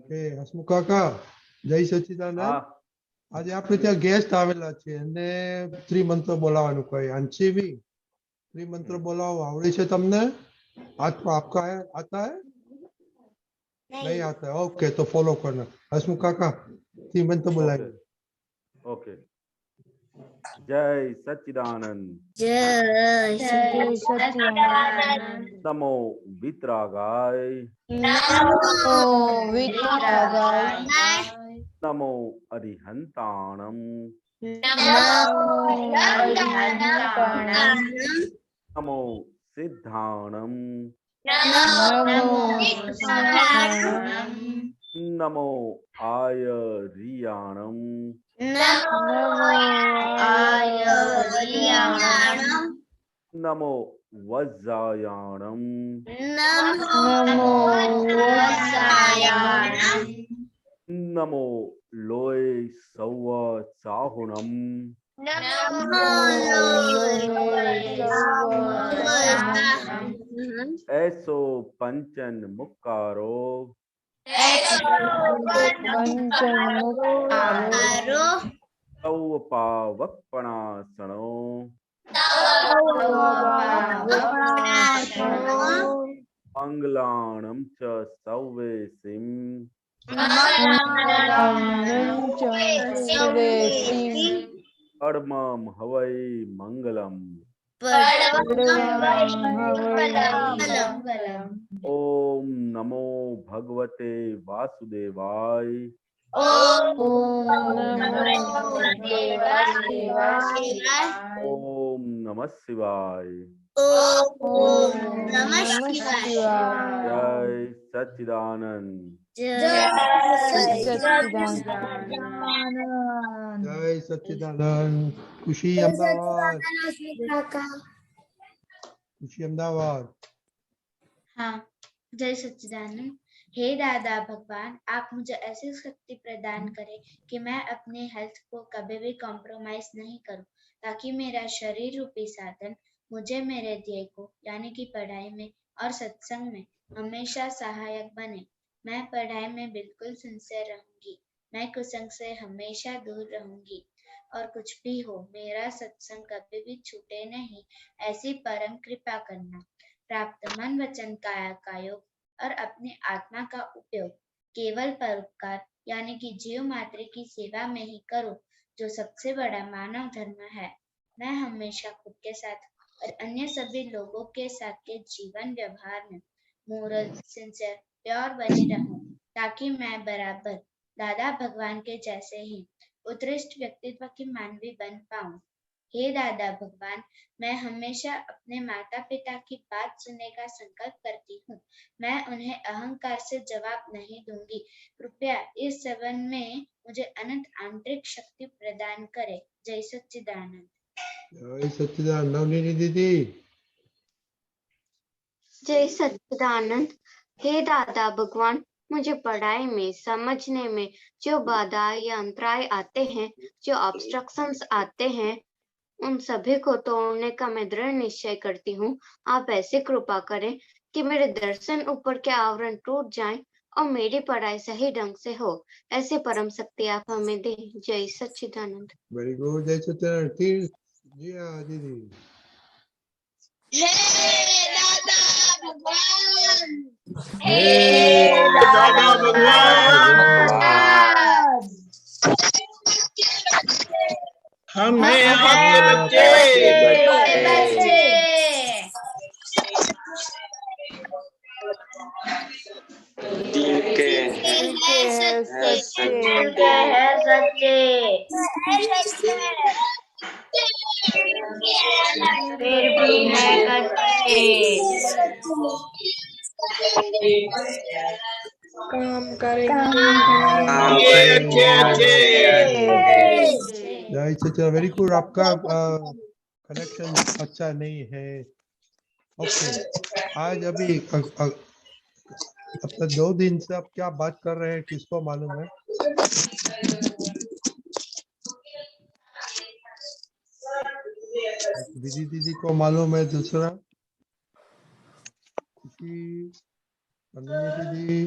કે હસમુખ કાકા જય સચ્ચિદાનંદ. હા આજે આપણે ત્યાં ગેસ્ટ આવેલા છે અને ત્રિમંત્ર બોલાવવાનું કહે. અંશીવી त्रिमंत्र बोलाओ. आवड़ी છે તમને? आपका है, आता है? नहीं आता है. ओके, तो फॉलो करना. हसमुख काका त्रिमंत्र ओके बोलाएंगे. ओके। जय सच्चिदानंद। जय सच्चिदानंद। नमो वितरागाय। नमो वितरागाय। नमो अरिहंताणम। नमो अरिहंताणं। नमो सिद्धाणम। नमो सिद्धाणं। नमो आयरियाणम। नमो आयर्याणं। नमो वज्रायाणम। नमो वज्रायाणं। नमो लोय सौव चाहुणम। नमो लोयसवचाहुणं। ऐसो पंचन मुक्कारो। पंचमुखारो। तौ पावकपणासनो। मंगलाणं च सौवेसिं। परमं हवै मंगलम्। ओम नमो भगवते वासुदेवाय। ओम नमः शिवाय। जय सच्चिदानंद। જય સચ્ચિદાનંદ. ખુશી અમદાવાદ. ખુશી અમદાવાદ. हाँ, जय सच्चिदानंद। हे दादा भगवान, आप मुझे ऐसी शक्ति प्रदान करें कि मैं अपने हेल्थ को कभी भी कॉम्प्रोमाइज नहीं करूं, ताकि मेरा शरीर रूपी साधन मुझे मेरे ध्येय को यानी कि पढ़ाई में और सत्संग में हमेशा सहायक बने। मैं पढ़ाई में बिल्कुल सिंसियर रहूंगी। मैं कुसंग से हमेशा दूर रहूंगी और कुछ भी हो मेरा सत्संग कभी भी छूटे नहीं, ऐसी परम कृपा करना। प्राप्त मन वचन काया का योग और अपनी आत्मा का उपयोग केवल परोपकार यानी कि जीव मात्र की सेवा में ही करो, जो सबसे बड़ा मानव धर्म है। मैं हमेशा खुद के साथ और अन्य सभी लोगों के साथ के जीवन व्यवहार में मोरल, सिंसियर, प्योर बनी रहूं, ताकि मैं बराबर दादा भगवान के जैसे ही उत्कृष्ट व्यक्तित्व की मानवी बन पाऊं। हे दादा भगवान, मैं हमेशा अपने माता पिता की बात सुनने का संकल्प करती हूँ। मैं उन्हें अहंकार से जवाब नहीं दूंगी। कृपया इस संबंध में मुझे अनंत आंतरिक शक्ति प्रदान करे। जय सच्चिदानंद। જય સચ્ચિદાનંદ. નવનીની દીદી. जय सच्चिदानंद। हे दादा भगवान, मुझे पढ़ाई में समझने में जो बाधा या अंतराय आते हैं, जो ऑब्स्ट्रक्शंस आते हैं, उन सभी को तोड़ने का मैं दृढ़ निश्चय करती हूँ। आप ऐसे कृपा करें कि मेरे दर्शन ऊपर के आवरण टूट जाएं और मेरी पढ़ाई सही ढंग से हो। ऐसे परम शक्ति आप हमें दें। जय सच्चिदानंद। Very good. જય સચ્ચિદાનંદ. તીર જીયા દીદી. दादा भगवान, हम हैं आपके बच्चे। फिर भी है कच्चे। काम करेंगे अच्छे अच्छे। जय सच्चिदानंद. Very good. आपका कनेक्शन अच्छा नहीं है. ओके. आज अभी अब तक 2 दिन से आप क्या बात कर रहे हैं, किसको मालूम है? दीदी दीदी को मालूम है. दूसरा खुशी, नंदिनी दीदी,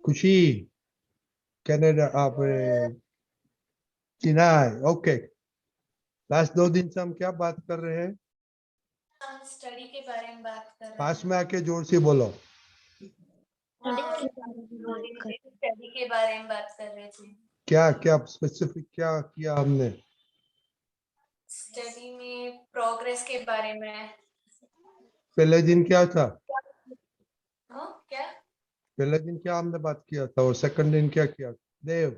खुशी कनाडा आप चिनाई ओके। लास्ट 2 दिन से हम क्या बात कर रहे हैं? हम स्टडी के बारे में बात कर रहे पास हैं। में आके जोर से बोलो। स्टडी के बारे में बात कर रहे थे। क्या क्या स्पेसिफिक क्या किया हमने? स्टडी में प्रोग्रेस के बारे में। पहले दिन क्या था? क्या? पहले दिन क्या हमने बात किया था और सेकंड दिन क्या किया? देव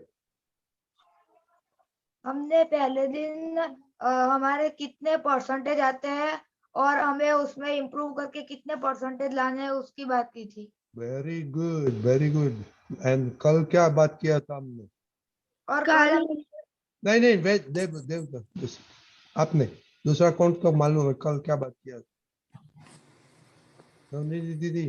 हमने पहले दिन हमारे कितने परसेंटेज आते हैं और हमें उसमें इम्प्रूव करके कितने परसेंटेज लाने हैं उसकी बात की थी। Very good very good. And कल क्या बात किया था हमने? और नहीं नहीं वे देव देव आपने दूसरा कौन को मालूम है कल क्या बात किया था? नवनीत दीदी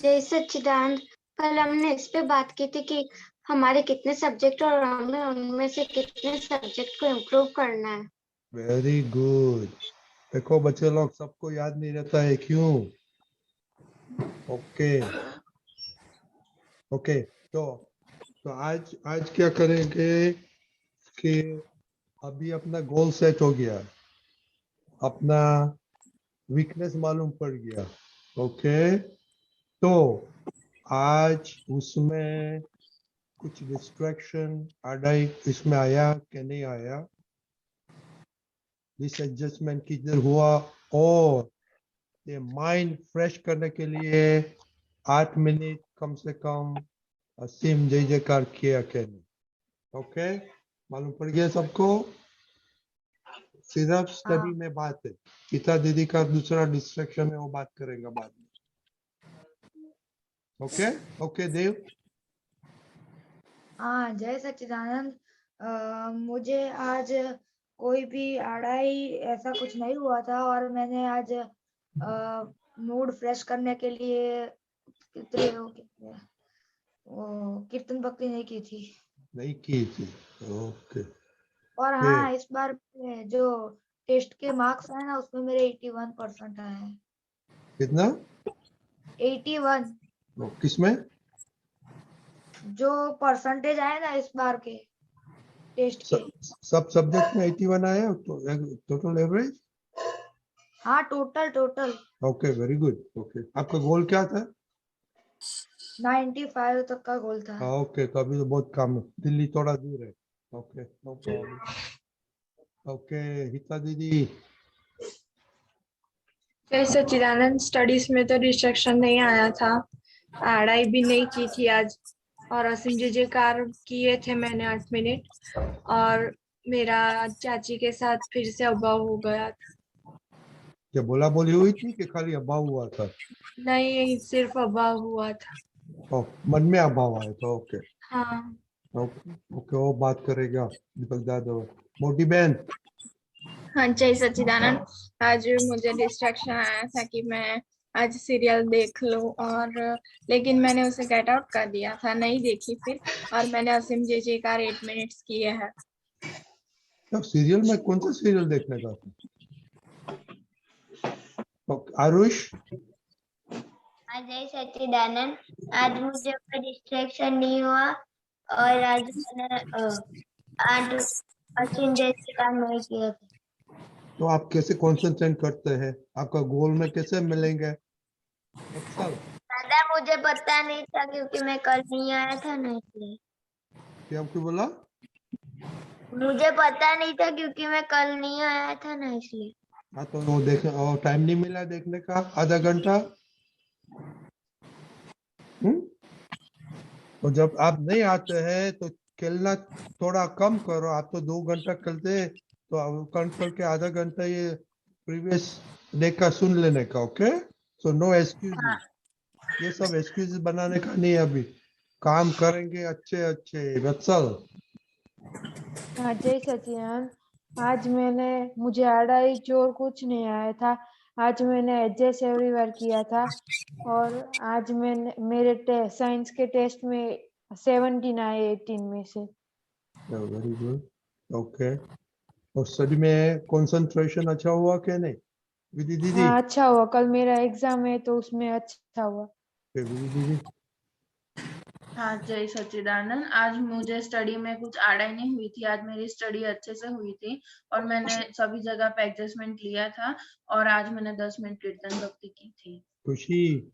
जय सच्चिदानंद, कल हमने इस पे बात की थी कि हमारे कितने सब्जेक्ट और हमें उनमें से कितने सब्जेक्ट को इम्प्रूव करना है। Very good. देखो बच्चे लोग सबको याद नहीं रहता है क्यों? ओके ओके तो आज आज क्या करेंगे कि अभी अपना गोल सेट हो गया, अपना वीकनेस मालूम पड़ गया। ओके तो आज उसमें कुछ डिस्ट्रैक्शन अड़ाई इसमें आया कि नहीं आया, डिसएडजस्टमेंट किधर हुआ, और ये माइंड फ्रेश करने के लिए 8 मिनट कम से कम असीम जय जयकार किया कि नहीं? ओके मालूम पड़ गया सबको? सिर्फ स्टडी में बात है, गीता दीदी का दूसरा डिस्ट्रैक्शन है वो बात करेंगे बाद में। ओके ओके देव। हाँ जय सच्चिदानंद, मुझे आज कोई भी अड़ाई ऐसा कुछ नहीं हुआ था और मैंने आज मूड फ्रेश करने के लिए कीर्तन भक्ति नहीं की थी। नहीं की थी ओके। और हाँ इस बार जो टेस्ट के मार्क्स है ना उसमें मेरे 81% आए हैं। कितना? 81। किसमें? जो परसेंटेज आए ना इस बार के टेस्ट के। सब सब्जेक्ट में 81 आया तो टोटल एवरेज? हाँ total. Okay very good. Okay आपका गोल क्या था? 95 तक का गोल था। ओके तो अभी तो बहुत कम है, दिल्ली थोड़ा दूर है। Okay no problem. ओके हिता दीदी। जय सच्चिदानंद, स्टडीज में तो डिस्ट्रक्शन नहीं आया था, पढ़ाई भी नहीं की थी आज, और असीम जयकार किए थे मैंने 8 मिनट, और मेरा चाची के साथ फिर से अभाव हो गया था। क्या बोला बोली हुई थी कि खाली अभाव हुआ था? नहीं, सिर्फ अभाव हुआ था। ओ, मन में अभाव आया था। ओके हाँ ओके ओके वो बात करेगा दीपक दादा। मोटी बहन। हाँ जय सच्चिदानंद, आज मुझे डिस्ट्रैक्शन आया था कि मैं आज सीरियल देख लूं, और लेकिन मैंने उसे गेट आउट कर दिया था, नहीं देखी फिर, और मैंने असीम जय जयकार 8 मिनट्स किए हैं। तो सीरियल में कौन सा सीरियल देखने का था? आरुष। जय सच्चिदानंद, आज मुझे कोई डिस्ट्रैक्शन नहीं हुआ और आज मैंने आज असीम जय जयकार नहीं किया था। तो आप कैसे कंसंट्रेट करते हैं, आपका गोल में कैसे मिलेंगे? दादा मुझे पता नहीं था क्योंकि मैं कल नहीं आया था ना इसलिए। क्या क्यों बोला? मुझे पता नहीं था क्योंकि मैं कल नहीं आया था ना इसलिए। हाँ तो वो देख और टाइम नहीं मिला देखने का आधा घंटा। तो जब आप नहीं आते हैं तो खेलना थोड़ा कम करो। आप तो 2 घंटा खेलते तो कल के आधा घंटा ये प्रीवियस डे का सुन लेने का। ओके सो नो एक्सक्यूज, ये सब एक्सक्यूज बनाने का नहीं, अभी काम करेंगे अच्छे अच्छे। वत्सल। हाँ जय सचिदानंद, आज मुझे अड़ाई चोर कुछ नहीं आया था। आज मैंने एडजस्ट एवरीवेयर किया था और आज मेरे साइंस के टेस्ट में 17 आए 18 में से। Very good. ओके और स्टडी में कंसंट्रेशन अच्छा हुआ कि नहीं विधि दीदी? हाँ अच्छा हुआ, कल मेरा एग्जाम है तो उसमें अच्छा हुआ। ओके गुरु दीदी। हाँ जय सच्चिदानंद। आज मुझे स्टडी में कुछ आड़ाई नहीं हुई थी। आज मेरी स्टडी अच्छे से हुई थी और मैंने सभी जगह पे एडजस्टमेंट लिया था और आज मैंने 10 मिनट कीर्तन भक्ति की थी। खुशी।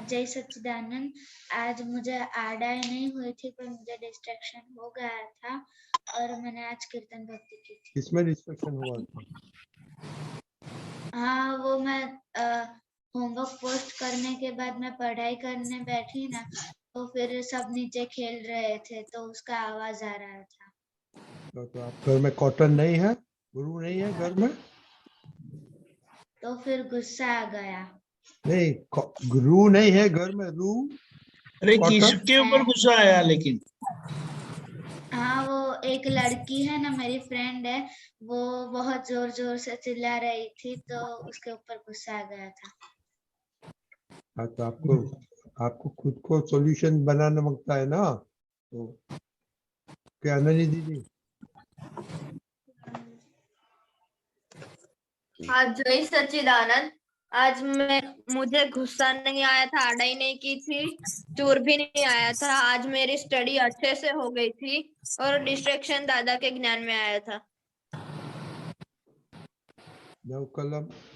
जय सच्चिदानंद। आज मुझे आड़ाई नहीं हुई थी पर मुझे डिस्ट्रैक्शन हो गया था और मैंने आज कीर्तन भक्ति की थी। किसमें डिस्ट्रैक्शन हुआ था? हाँ वो मैं होमवर्क पोस्ट करने के बाद मैं पढ़ाई करने बैठी ना, तो फिर सब नीचे खेल रहे थे तो उसका आवाज आ रहा था। तो आप घर में कॉटन नहीं है, गुरु नहीं है घर में? तो फिर गुस्सा आ गया। नहीं, गुरु नहीं है घर में, रू। अरे कॉटन? किसके ऊपर गुस्सा आया लेकिन? हाँ वो एक लड़की है ना, मेरी फ्रेंड है, वो बहुत जोर जोर से चिल्ला रही थी तो उसके ऊपर गुस्सा आ गया था। हाँ तो आपको खुद को सॉल्यूशन बनाना मांगता है ना, तो क्या अनन्या दीदी? हाँ जय सच्चिदानंद। आज मुझे गुस्सा नहीं आया था, आड़ाई नहीं की थी, चोर भी नहीं आया था। आज मेरी स्टडी अच्छे से हो गई थी और डिस्ट्रैक्शन दादा के ज्ञान में आया था। कल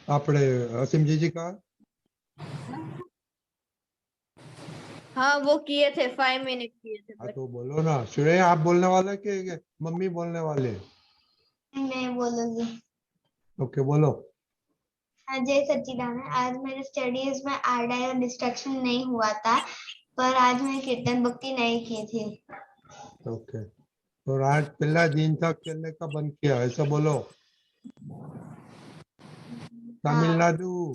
आपने असीम जी का? हाँ वो किए थे, 5 मिनट किए थे। हाँ तो बोलो ना, श्रेया आप बोलने वाले कि मम्मी बोलने वाले? मैं बोलूंगी। ओके बोलो। जय सच्चिदानंद। आज मेरे स्टडीज में आड़ाई और डिस्ट्रैक्शन नहीं हुआ था, पर आज मैं कीर्तन भक्ति नहीं की थी। ओके, तो आज पहला दिन था खेलने का बंद किया, ऐसा बोलो। तमिलनाडु।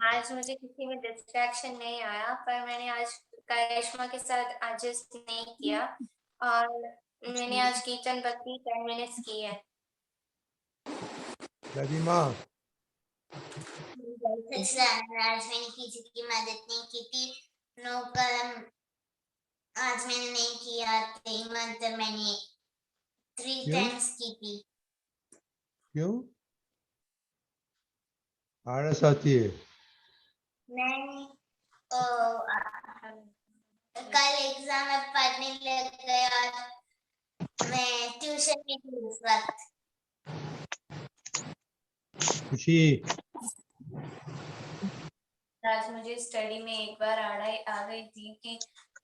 आज मुझे किसी में डिस्ट्रैक्शन नहीं आया, पर मैंने आज करिश्मा के साथ एडजस्ट नहीं किया और मैंने आज कीर्तन भक्ति 10 मिनट्स की है। दादीमा। आज मैंने किसी की मदद नहीं की थी। नो कलम आज मैंने नहीं किया, 3 मंत्र मैंने 3 टाइम्स की थी। क्यों? आलस आती है? नहीं, कल एग्जाम में पढ़ने लग गया, मैं ट्यूशन में थी उस वक्त। खुशी। आज मुझे स्टडी में एक बार आड़ाई आ गई थी कि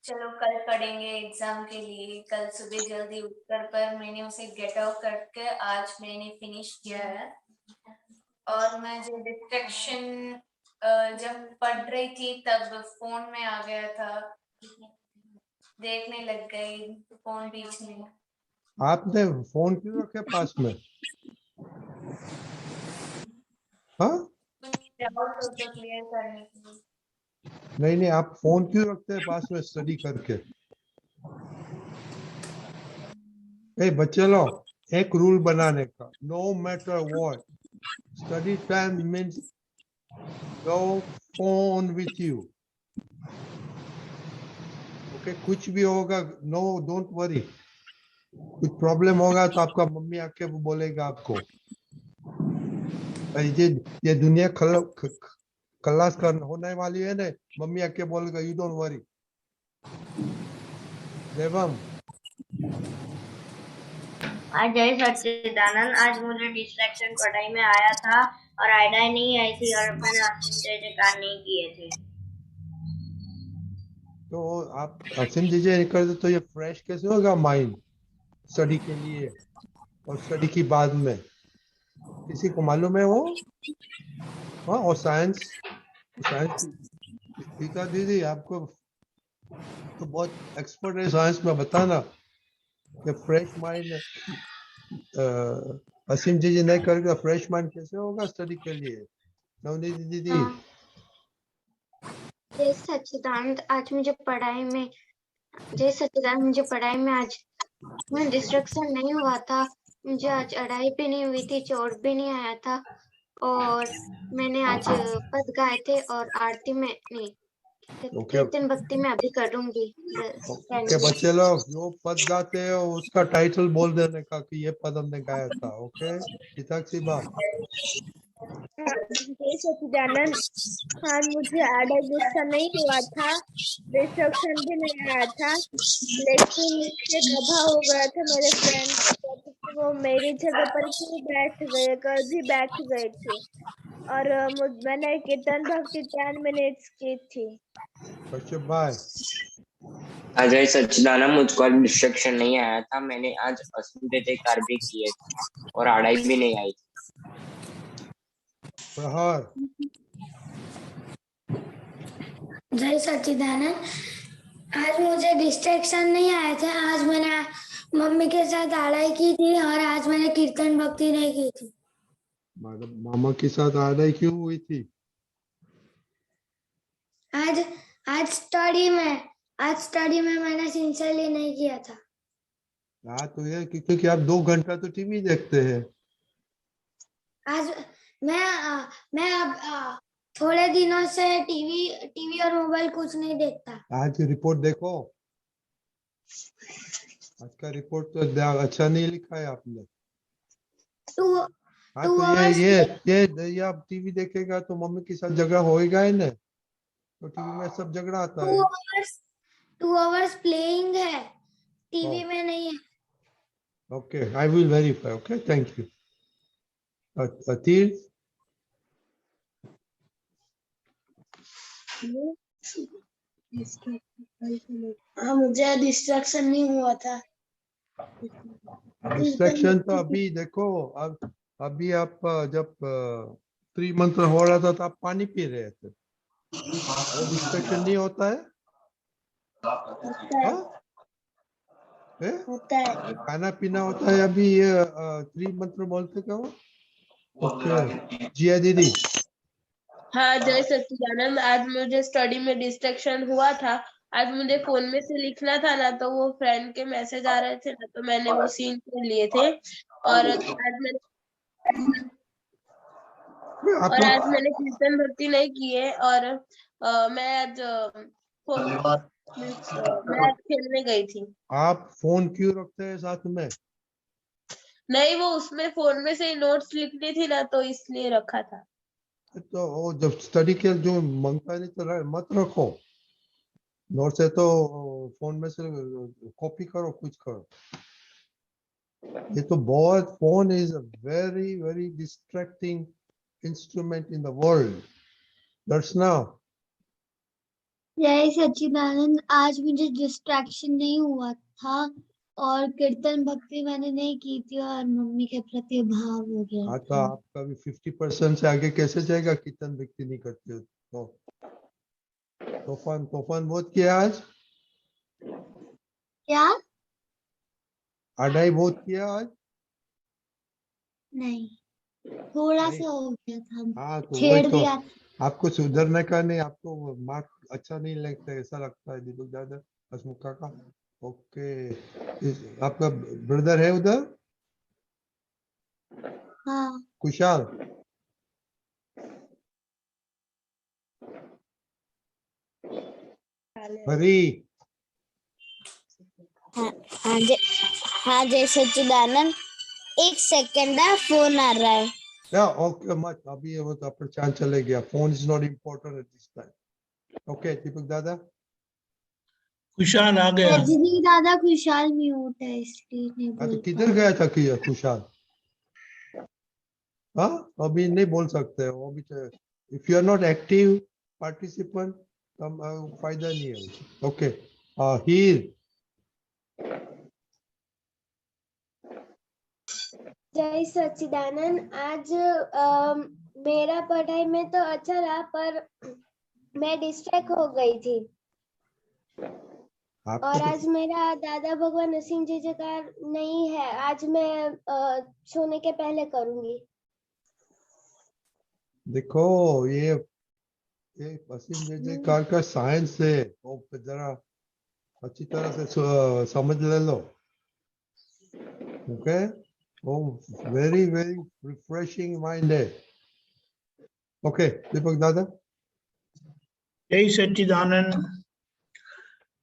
चलो कल पढ़ेंगे एग्जाम के लिए, कल सुबह जल्दी उठकर, पर मैंने उसे गेट आउट करके आज मैंने फिनिश किया है। और मैं जो डिस्ट्रैक्शन जब पढ़ रही थी तब फोन में आ गया था, देखने लग गई फोन बीच में। आपने फोन क्यों रखे पास में? हाँ? डाउट हो तो क्लियर करने के लिए। नहीं, आप फोन क्यों रखते हैं पास में स्टडी करके? बच्चे लोग, एक रूल बनाने का, no matter what, study time means no phone with you. Okay, कुछ भी होगा, नो डोंट वरी। कुछ प्रॉब्लम होगा तो आपका मम्मी आके बोलेगा आपको। ये दुनिया खलास होने वाली है ना, मम्मी आके बोलेगा यू डोंट वरी। देवम। जय सच्चिदानंद। आज मुझे डिस्ट्रैक्शन पढ़ाई में आया था और आड़ाई नहीं आई थी और मैंने असीम जय कार्य नहीं किए थे। तो आप असीम जय नहीं करते तो ये फ्रेश कैसे होगा माइंड स्टडी के लिए और स्टडी की बाद में? किसी को मालूम है वो? हाँ, और साइंस पीता दीदी आपको तो बहुत एक्सपर्ट है साइंस में, बताना कि फ्रेश माइंड असीम जी नहीं करेगा, फ्रेश माइंड कैसे होगा स्टडी के लिए? नवनीत दीदी। जय सच्चिदानंद। आज मुझे पढ़ाई में आज मैं डिस्ट्रैक्शन नहीं हुआ था। मुझे आज अड़ाई भी नहीं हुई थी, चोट भी नहीं आया था और मैंने आज पद गाए थे और आरती में नहीं, कीर्तन भक्ति में अभी करूंगी। ओके बच्चे लोग, जो पद गाते हैं उसका टाइटल बोल देने का कि ये पद हमने गाया था। ओके, जय सच्चिदानंद, आज मुझे आधा गुस्सा नहीं हुआ था, डिस्ट्रक्शन भी नहीं आया था, लेकिन मुझे दबाव हो गया था मेरे फ्रेंड के प्रति कि वो मेरी जगह पर क्यों बैठ गए, कल भी बैठ गए थे। और मैंने कीर्तन भक्ति 10 मिनट्स की थी। अजय सच्चिदानंद, मुझको डिस्ट्रक्शन नहीं आया था। मैंने आज अस्मिता कार भी किए थे और आड़ाई भी नहीं आई थी। जय सच्चिदानंद, आज मुझे डिस्ट्रैक्शन नहीं आया था। आज मैंने मम्मी के साथ आड़ाई की थी और आज मैंने कीर्तन भक्ति नहीं की थी। मामा के साथ आड़ाई क्यों हुई थी? आज स्टडी में मैंने सिंसियरली नहीं किया था। हाँ तो ये क्योंकि आप 2 घंटा तो टीवी देखते हैं। आज मैं अब थोड़े दिनों से टीवी और मोबाइल कुछ नहीं देखता। आज रिपोर्ट देखो, आज का रिपोर्ट तो अच्छा नहीं लिखा है आपने। हाँ तो ये आप टीवी देखेगा तो मम्मी के साथ झगड़ा होएगा ही ना, तो टीवी में सब झगड़ा आता है। 2 hours प्लेइंग है, टीवी में नहीं है। Okay, I will verify. Okay, thank you. Atir, हाँ, मुझे डिस्ट्रैक्शन नहीं हुआ था। डिस्ट्रैक्शन तो अभी देखो, अभी आप जब 3 मंत्र हो रहा था तो आप पानी पी रहे थे, वो डिस्ट्रैक्शन नहीं होता है? होता है। खाना पीना होता है। अभी ये 3 मंत्र बोलते क्या हो? ओके, जिया दीदी। हाँ, जय सच्चिदानंद, आज मुझे स्टडी में डिस्ट्रैक्शन हुआ था। आज मुझे फोन में से लिखना था ना, तो वो फ्रेंड के मैसेज आ रहे थे ना, तो मैंने वो सीन कर लिए थे। और आज मैंने कीर्तन भक्ति नहीं की है। और मैं आज खेलने गई थी। आप फोन क्यों रखते हैं साथ में? नहीं, वो उसमें फोन में से नोट्स लिखनी थी ना, तो इसलिए रखा था। तो वो जब स्टडी के जो मांगता नहीं तो मत रखो, नोट्स है तो फोन में से कॉपी करो, कुछ करो। ये तो बहुत, phone is a very very distracting instrument in the world. Darshana. जय सच्चिदानंद, आज मुझे डिस्ट्रैक्शन नहीं हुआ था और कीर्तन भक्ति मैंने नहीं की थी और मम्मी के प्रति भाव हो गया। हाँ तो आपका भी 50% से आगे कैसे जाएगा? कीर्तन भक्ति नहीं करते हो तो। तूफान बहुत किया आज? क्या? आड़ाई बहुत किया आज? नहीं, थोड़ा सा हो गया था। हाँ तो छेड़ तो दिया। आपको सुधरने का नहीं, आपको मार्क अच्छा नहीं लगता, ऐसा लगता है दीपक दादा, हसमुख काका। ओके, आपका ब्रदर है उधर? हाँ। कुशाल। हरी। हाँ जय सच्चिदानंद, 1 सेकंड है, फोन आ रहा है। ओके मत, अभी वो तो अपना चांद चले गया। Phone is not important at this time. Okay Deepak dada. Khushal आ गया। रजनी दादा, खुशाल म्यूट है इसलिए नहीं बोल। किधर गया था खुशाल? हाँ, अभी नहीं बोल सकते हो अभी। If you are not active participant तो फायदा नहीं है। Okay, here. जय सच्चिदानंद, आज मेरा पढ़ाई में तो अच्छा रहा पर मैं डिस्ट्रैक्ट हो गई थी। और आज मेरा दादा भगवान नरसिंह जी का नहीं है, आज मैं सोने के पहले करूंगी। देखो ये असीम जयकार का साइंस है, वो जरा अच्छी तरह से समझ ले लो। ओके, वो वेरी वेरी रिफ्रेशिंग माइंड है। ओके दीपक दादा। जय सच्चिदानंद,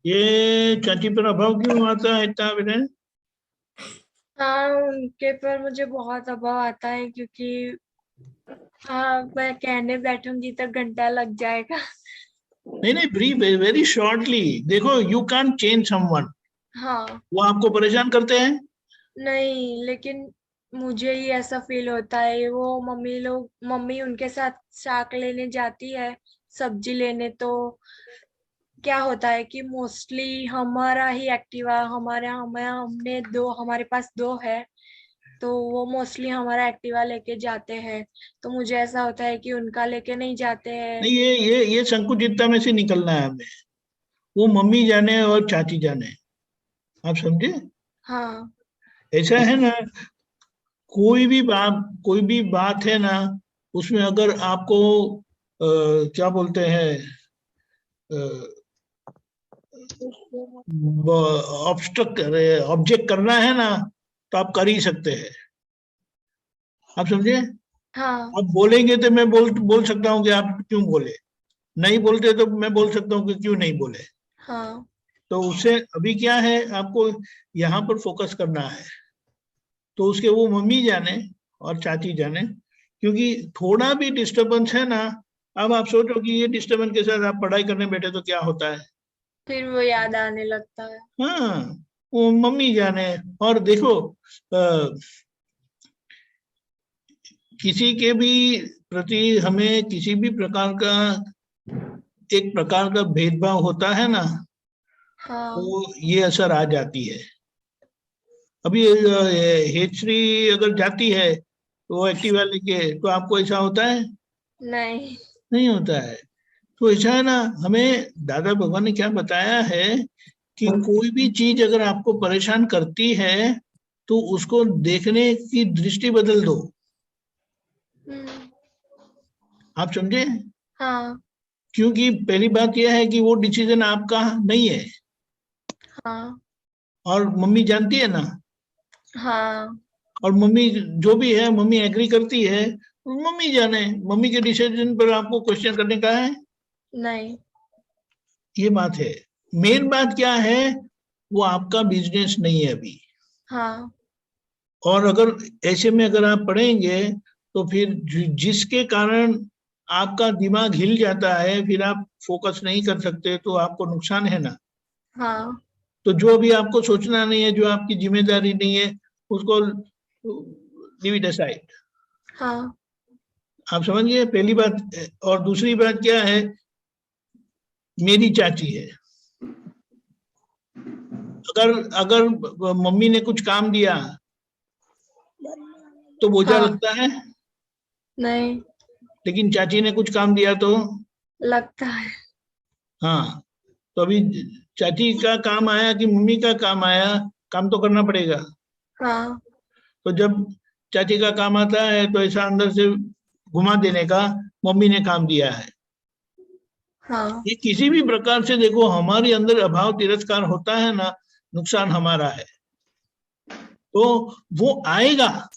ये चाची पर अभाव क्यों आता है इतना बेटा? हाँ, उनके पर मुझे बहुत अभाव आता है क्योंकि हाँ, मैं कहने बैठूंगी तो घंटा लग जाएगा। नहीं, ब्रीफ वेरी शॉर्टली। देखो, यू कैन चेंज समवन। हाँ। वो आपको परेशान करते हैं? नहीं, लेकिन मुझे ही ऐसा फील होता है। वो मम्मी उनके साथ साग लेने जाती है, सब्जी लेने, तो क्या होता है कि मोस्टली हमारा ही एक्टिवा, हमारे पास दो है, तो वो मोस्टली हमारा एक्टिवा लेके जाते हैं। तो मुझे ऐसा होता है कि उनका लेके नहीं जाते हैं। नहीं, ये संकुचितता में से निकलना है हमें। वो मम्मी जाने और चाची जाने, आप समझे? हाँ। ऐसा है ना, कोई भी बात है ना, उसमें अगर आपको क्या बोलते हैं, ऑब्जेक्ट करना है ना, तो आप कर ही सकते हैं। आप समझे? हाँ। आप बोलेंगे तो मैं बोल सकता हूँ कि आप क्यों बोले, नहीं बोलते तो मैं बोल सकता हूँ कि क्यों नहीं बोले। हाँ। तो उससे अभी क्या है, आपको यहाँ पर फोकस करना है। तो उसके वो मम्मी जाने और चाची जाने, क्योंकि थोड़ा भी डिस्टरबेंस है ना, अब आप सोचो कि ये डिस्टरबेंस के साथ आप पढ़ाई करने बैठे तो क्या होता है। फिर वो याद आने लगता है। हाँ, वो मम्मी जाने। और देखो, किसी के भी प्रति हमें किसी भी प्रकार का एक प्रकार का भेदभाव होता है ना, हाँ। तो ये असर आ जाती है। अभी हेचरी अगर जाती है तो वो एक्टिवा लेके, तो आपको ऐसा होता है? नहीं होता है। तो ऐसा है ना, हमें दादा भगवान ने क्या बताया है कि कोई भी चीज अगर आपको परेशान करती है तो उसको देखने की दृष्टि बदल दो। आप समझे? हाँ। क्योंकि पहली बात यह है कि वो डिसीजन आपका नहीं है। हाँ। और मम्मी जानती है ना। हाँ। और मम्मी जो भी है, मम्मी एग्री करती है, मम्मी जाने। मम्मी के डिसीजन पर आपको क्वेश्चन करने का है नहीं। ये बात है। मेन बात क्या है, वो आपका बिजनेस नहीं है अभी। हाँ। और अगर ऐसे में अगर आप पढ़ेंगे तो फिर जिसके कारण आपका दिमाग हिल जाता है, फिर आप फोकस नहीं कर सकते, तो आपको नुकसान है ना। हाँ। तो जो भी आपको सोचना नहीं है, जो आपकी जिम्मेदारी नहीं है, उसको लीव इट असाइड। हाँ। आप समझिए, पहली बात। और दूसरी बात क्या है, मेरी चाची है, अगर मम्मी ने कुछ काम दिया तो बोझा लगता है? नहीं। लेकिन चाची ने कुछ काम दिया तो लगता है। हाँ। तो अभी चाची का काम आया कि मम्मी का काम आया, काम तो करना पड़ेगा। हाँ। तो जब चाची का काम आता है तो ऐसा अंदर से घुमा देने का, मम्मी ने काम दिया है। हाँ। ये किसी भी प्रकार से देखो, हमारे अंदर अभाव तिरस्कार होता है ना, नुकसान हमारा है। तो वो आएगा,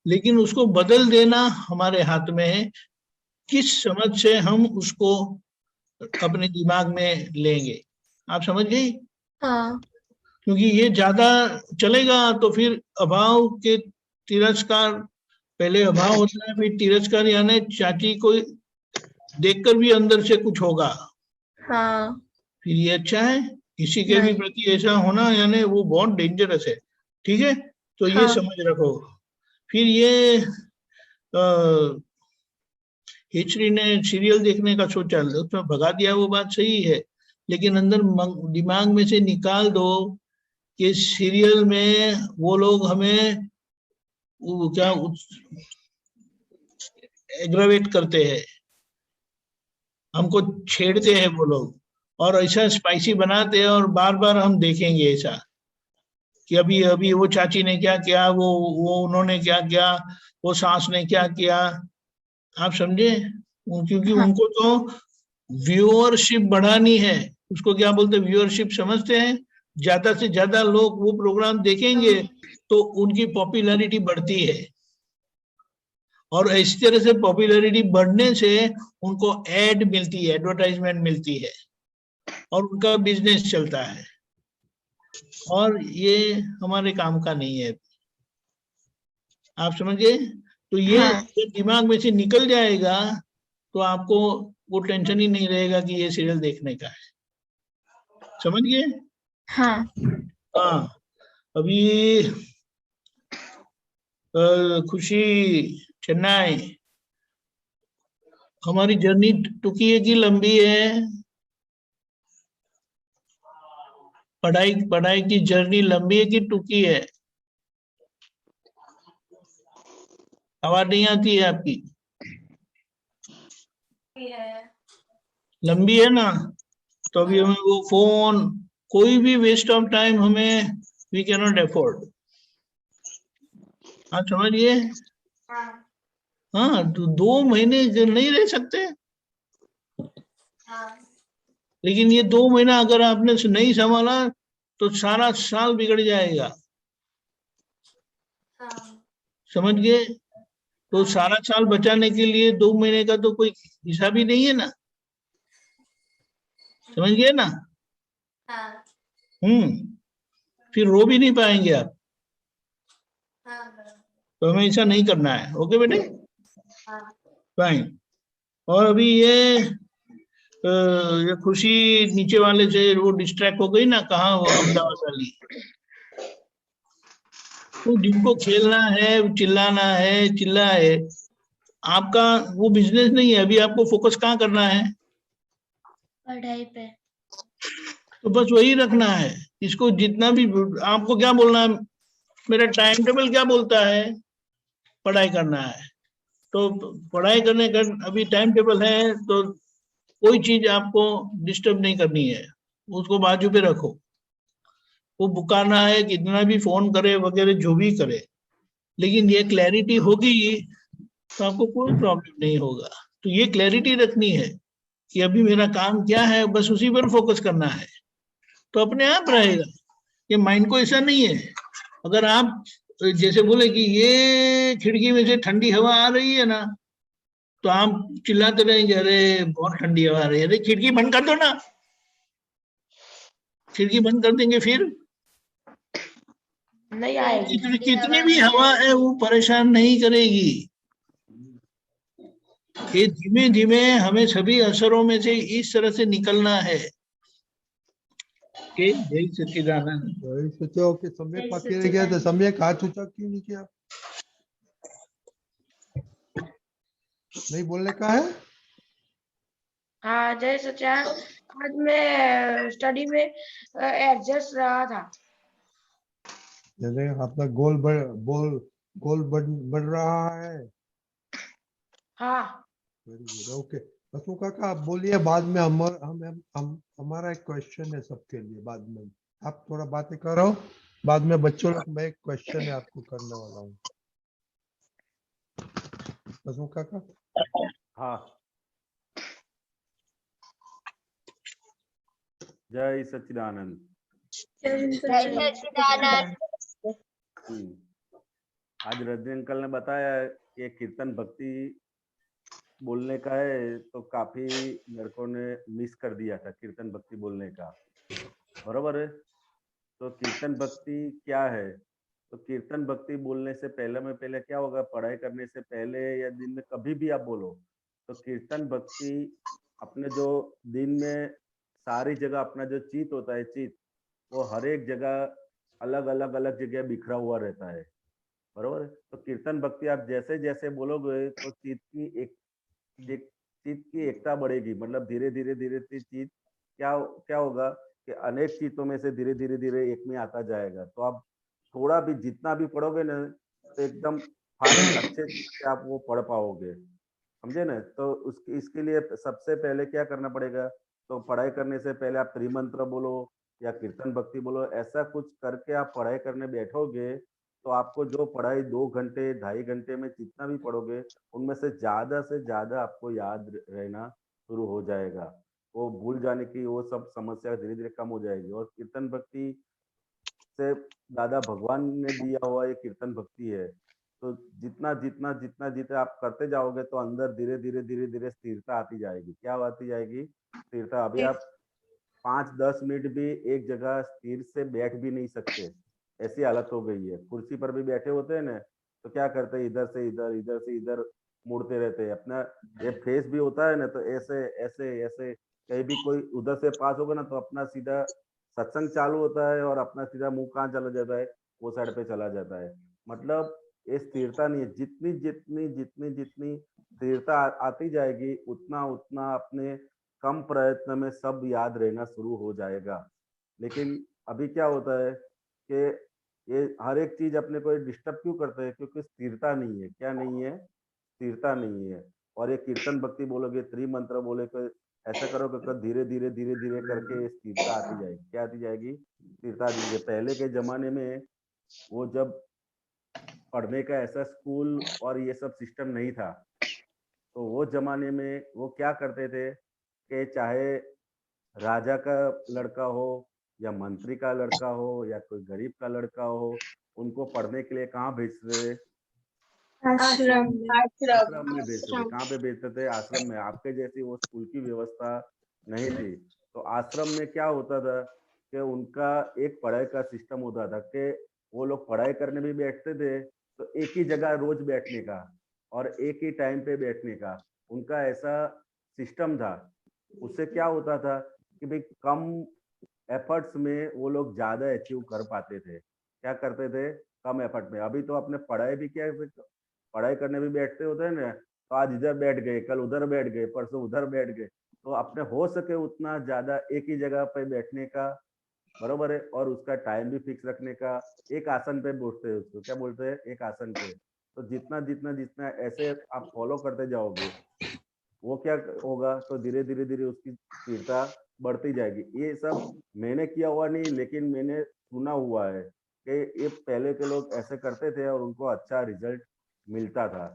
लेकिन उसको बदल देना हमारे हाथ में है, किस समझ से हम उसको अपने दिमाग में लेंगे। आप समझ गई? हाँ। क्योंकि ये ज्यादा चलेगा तो फिर अभाव के तिरस्कार, पहले अभाव होता है, फिर तिरस्कार, यानी चाची को देखकर भी अंदर से कुछ होगा। हाँ। फिर ये अच्छा है? किसी के भी प्रति ऐसा होना यानी वो बहुत डेंजरस है। ठीक है, तो ये समझ रखो। फिर ये हिचरी ने सीरियल देखने का सोचा, उसमें भगा दिया, वो बात सही है, लेकिन अंदर दिमाग में से निकाल दो कि सीरियल में वो लोग हमें वो क्या एग्रावेट करते हैं, हमको छेड़ते हैं वो लोग, और ऐसा स्पाइसी बनाते हैं, और बार बार हम देखेंगे ऐसा कि अभी अभी वो चाची ने क्या किया, वो उन्होंने क्या किया, वो सास ने क्या किया। आप समझे? क्योंकि उनको तो व्यूअरशिप बढ़ानी है। उसको क्या बोलते हैं, व्यूअरशिप समझते हैं? ज्यादा से ज्यादा लोग वो प्रोग्राम देखेंगे तो उनकी पॉपुलैरिटी बढ़ती है, और इस तरह से पॉपुलैरिटी बढ़ने से उनको एड मिलती है, एडवर्टाइजमेंट मिलती है, और उनका बिजनेस चलता है। और ये हमारे काम का नहीं है। आप समझिए? तो ये हाँ। दिमाग में से निकल जाएगा तो आपको वो टेंशन ही नहीं रहेगा कि ये सीरियल देखने का है। समझ गए? हाँ। हाँ। अभी खुशी, चेन्नई, हमारी जर्नी टुकी है कि लंबी है? पढ़ाई की जर्नी लंबी है कि टुकी है? आवाज नहीं आती है आपकी। लंबी है ना? तो अभी हमें वो फोन, कोई भी वेस्ट ऑफ टाइम हमें वी कैन नॉट अफोर्ड। आप समझिए? हाँ, तो 2 महीने नहीं रह सकते। लेकिन ये 2 महीना अगर आपने नहीं संभाला तो सारा साल बिगड़ जाएगा। समझ गए? तो सारा साल बचाने के लिए 2 महीने का तो कोई हिसाब ही नहीं है ना। समझ गए ना? फिर रो भी नहीं पाएंगे आप। तो हमें ऐसा नहीं करना है। ओके बेटे? फाइन। और अभी ये खुशी नीचे वाले से वो डिस्ट्रैक्ट हो गई ना, कहाँ वो अहमदाबाद वाली। तो जिनको खेलना है, चिल्लाना है, चिल्लाए। आपका वो बिजनेस नहीं है। अभी आपको फोकस कहाँ करना है? पढ़ाई पे। तो बस वही रखना है। इसको जितना भी आपको क्या बोलना है, मेरा टाइम टेबल क्या बोलता है? पढ़ाई करना है। तो पढ़ाई करने का अभी टाइम टेबल है, तो कोई चीज आपको डिस्टर्ब नहीं करनी है, उसको बाजू पे रखो। वो पुकारना है, कितना भी फोन करे वगैरह जो भी करे, लेकिन ये क्लैरिटी होगी तो आपको कोई प्रॉब्लम नहीं होगा। तो ये क्लैरिटी रखनी है कि अभी मेरा काम क्या है, बस उसी पर फोकस करना है, तो अपने आप रहेगा। ये माइंड को ऐसा नहीं है। अगर आप जैसे बोले कि ये खिड़की में से ठंडी हवा आ रही है ना, तो आप चिल्लाते रहेंगे, अरे बहुत ठंडी हवा आ रही है, अरे खिड़की बंद कर दो ना। खिड़की बंद कर देंगे फिर नहीं आएगी। कितनी भी हवा है वो परेशान नहीं करेगी। ये धीमे धीमे हमें सभी असरों में से इस तरह से निकलना है। जय सच्चिदानंद। जय सच्चिदानंद। ओके, सम्यक बाकी रह गया तो सम्यक हाथ ऊंचा क्यों नहीं किया? नहीं बोलने का है? हाँ जय सच्चिदानंद। आज मैं स्टडी में एडजस्ट रहा था। जैसे अपना गोल बढ़ रहा है। हाँ। Very good. ओके, बसु काका आप बोलिए, बाद में हमारा एक क्वेश्चन है सबके लिए। बाद में आप थोड़ा बातें करो, बाद में बच्चों लोग मैं एक क्वेश्चन है आपको करने वाला हूँ। बसु काका। हाँ। जय सच्चिदानंद। जय सच्चिदानंद। आज रजनी अंकल ने बताया कि कीर्तन भक्ति बोलने का है, तो काफी लड़कों ने मिस कर दिया था कीर्तन भक्ति बोलने का। बरोबर है? तो कीर्तन भक्ति क्या है? तो कीर्तन भक्ति बोलने से पहले क्या होगा, पढ़ाई करने से पहले या दिन में कभी भी आप बोलो, तो कीर्तन भक्ति अपने जो दिन में सारी जगह अपना जो चित्त होता है, चित्त वो हर एक जगह अलग जगह बिखरा हुआ रहता है। बरोबर? तो कीर्तन भक्ति आप जैसे जैसे बोलोगे तो चित्त की एकता बढ़ेगी। मतलब धीरे धीरे चित्त क्या होगा कि अनेक चित्तों में से धीरे धीरे एक में आता जाएगा। तो आप थोड़ा भी जितना भी पढ़ोगे ना, तो एकदम फास्ट अच्छे से आप वो पढ़ पाओगे। समझे ना? तो इसके लिए सबसे पहले क्या करना पड़ेगा, तो पढ़ाई करने से पहले आप त्रिमंत्र बोलो या कीर्तन भक्ति बोलो, ऐसा कुछ करके आप पढ़ाई करने बैठोगे तो आपको जो पढ़ाई 2 घंटे 2.5 घंटे में जितना भी पढ़ोगे, उनमें से ज्यादा आपको याद रहना शुरू हो जाएगा। वो भूल जाने की वो सब समस्या धीरे धीरे कम हो जाएगी। और कीर्तन भक्ति से दादा भगवान ने दिया हुआ ये कीर्तन भक्ति है। तो जितना आप करते जाओगे तो अंदर धीरे धीरे स्थिरता आती जाएगी। क्या आती जाएगी? स्थिरता। अभी आप 5-10 मिनट भी एक जगह स्थिर से बैठ भी नहीं सकते, ऐसी हालत हो गई है। कुर्सी पर भी बैठे होते हैं ना, तो क्या करते हैं, इधर से इधर, इधर से इधर मुड़ते रहते हैं। अपना ये फेस भी होता है ना, तो ऐसे ऐसे ऐसे कहीं भी कोई उधर से पास होगा ना, तो अपना सीधा सत्संग चालू होता है और अपना सीधा मुंह कहाँ चला जाता है, वो साइड पे चला जाता है। मतलब ये स्थिरता नहीं है। जितनी जितनी जितनी जितनी स्थिरता आती जाएगी, उतना उतना अपने कम प्रयत्न में सब याद रहना शुरू हो जाएगा। लेकिन अभी क्या होता है कि ये हर एक चीज अपने को डिस्टर्ब क्यों करते हैं, क्योंकि स्थिरता नहीं है। क्या नहीं है? स्थिरता नहीं है। और ये कीर्तन भक्ति बोलोगे, त्रिमंत्र बोले तो ऐसा करोगे तो धीरे धीरे धीरे धीरे करके स्थिरता आती जाएगी। क्या आती जाएगी? स्थिरता आती जाएगी। पहले के जमाने में वो जब पढ़ने का ऐसा स्कूल और ये सब सिस्टम नहीं था, तो वो जमाने में वो क्या करते थे कि चाहे राजा का लड़का हो या मंत्री का लड़का हो या कोई गरीब का लड़का हो, उनको पढ़ने के लिए कहाँ भेजते थे? आश्रम में। आश्रम में भेजते थे। कहाँ पे भेजते थे? आश्रम में। आपके जैसी वो स्कूल की व्यवस्था नहीं थी, तो आश्रम में क्या होता था कि उनका एक पढ़ाई का सिस्टम होता था कि वो लोग पढ़ाई करने भी बैठते थे तो एक ही जगह रोज बैठने का और एक ही टाइम पे बैठने का उनका ऐसा सिस्टम था। उससे क्या होता था कि भाई कम एफर्ट्स में वो लोग ज्यादा अचीव कर पाते थे। क्या करते थे? कम एफर्ट में। अभी तो अपने पढ़ाई भी क्या, पढ़ाई करने भी बैठते होते हैं ना, तो आज इधर बैठ गए, कल उधर बैठ गए, परसों उधर बैठ गए। तो अपने हो सके उतना ज्यादा एक ही जगह पे बैठने का, बरोबर है, और उसका टाइम भी फिक्स रखने का। एक आसन पे बोलते हैं उसको, क्या बोलते हैं? एक आसन पे। तो जितना जितना जितना ऐसे आप फॉलो करते जाओगे, वो क्या होगा, तो धीरे धीरे धीरे उसकी स्थिरता बढ़ती जाएगी। ये सब मैंने किया हुआ नहीं, लेकिन मैंने सुना हुआ है कि ये पहले के लोग ऐसे करते थे और उनको अच्छा रिजल्ट मिलता था,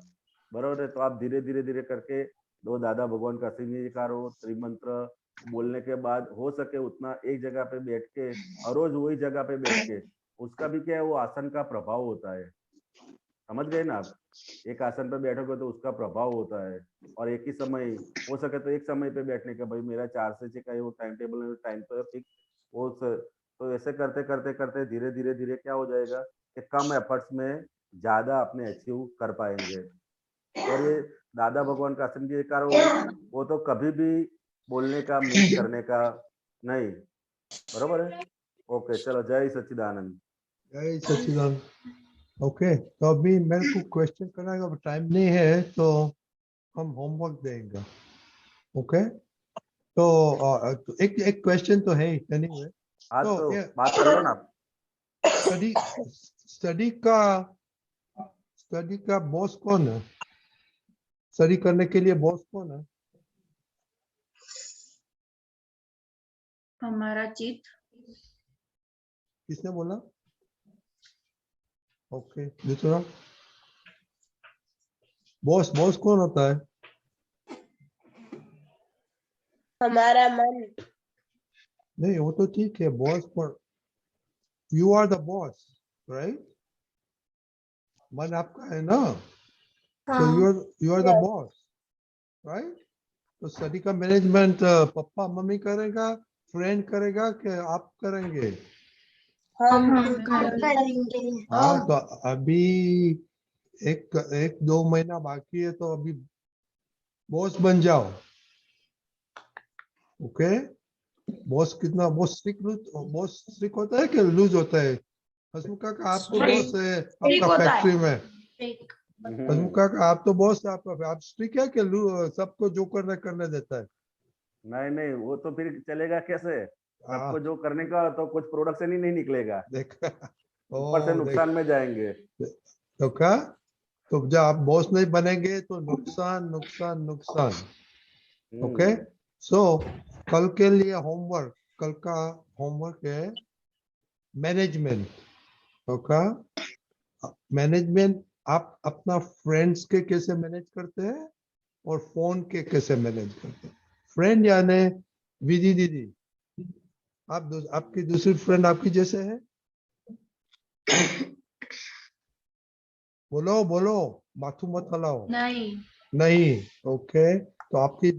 बरोबर है। तो आप धीरे धीरे धीरे करके दो दादा भगवान का सिंह हो, त्रिमंत्र बोलने के बाद हो सके उतना एक जगह पे बैठ के, हर रोज वही जगह पे बैठ के, उसका भी क्या है, वो आसन का प्रभाव होता है। समझ गए ना आप? एक आसन पे बैठोगे तो उसका प्रभाव होता है। और एक ही समय, हो सके तो एक समय पे बैठने का, भाई मेरा 4 से 6 का वो टाइम टेबल है, टाइम तो फिक्स वो तो ऐसे करते करते करते धीरे धीरे धीरे क्या हो जाएगा कि कम एफर्ट्स में ज्यादा अपने अचीव कर पाएंगे। और ये दादा भगवान का आसन की कारण वो तो कभी भी बोलने का, मिस करने का नहीं, बरोबर है। ओके, चलो, जय सच्चिदानंद। जय सच्चिदानंद। ओके, तो अभी मेरे को क्वेश्चन करने का टाइम नहीं है, तो हम होमवर्क देंगे। ओके, तो एक एक क्वेश्चन तो है एनीवे। हाँ, तो तो बात कर लो ना। स्टडी स्टडी का बॉस कौन है? स्टडी करने के लिए बॉस कौन है? हमारा चित्त। किसने बोला? ओके, दूसरा बॉस कौन होता है? हमारा मन। नहीं, वो तो ठीक है, बॉस पर you are the boss, right? मन आपका है ना, तो you are the boss, right? तो स्टडी का मैनेजमेंट पापा मम्मी करेगा, फ्रेंड करेगा कि आप करेंगे? हम करेंगे। हाँ, तो अभी एक 2 महीना बाकी है, तो अभी बॉस बन जाओ। ओके, बॉस कितना बॉस स्ट्रिक्ट होता है कि लूज होता है? हसमुखा का आप तो बॉस है आपका फैक्ट्री में। हसमुखा का आप तो बॉस है आपका, आप स्ट्रिक्ट है कि सबको जो करने देता है? नहीं नहीं, वो तो फिर चलेगा कैसे? सबको जो करने का तो कुछ प्रोडक्शन ही नहीं निकलेगा, देखा? ऊपर से नुकसान में जाएंगे। तो क्या, तो जब आप बॉस नहीं बनेंगे तो नुकसान नुकसान नुकसान। ओके, सो कल के लिए होमवर्क, कल का होमवर्क है मैनेजमेंट। ओके, मैनेजमेंट आप अपना फ्रेंड्स के कैसे मैनेज करते हैं और फोन के कैसे मैनेज करते हैं? फ्रेंड यानी विधि दीदी, आपकी दूसरी फ्रेंड आपकी जैसे है? बोलो बोलो, माथू मत हलाओ। नहीं। ओके, तो आपकी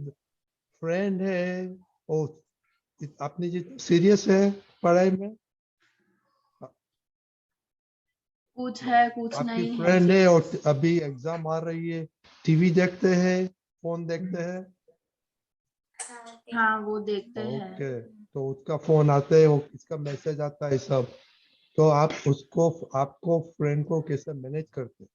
फ्रेंड है और अपनी जी सीरियस है पढ़ाई में, कुछ है कुछ आपकी नहीं है। फ्रेंड है और अभी एग्जाम आ रही है, टीवी देखते हैं, फोन देखते हैं? हाँ वो देखते हैं। ओके, तो उसका फोन आता है, वो इसका मैसेज आता है सब, तो आप उसको, आपको फ्रेंड को कैसे मैनेज करते?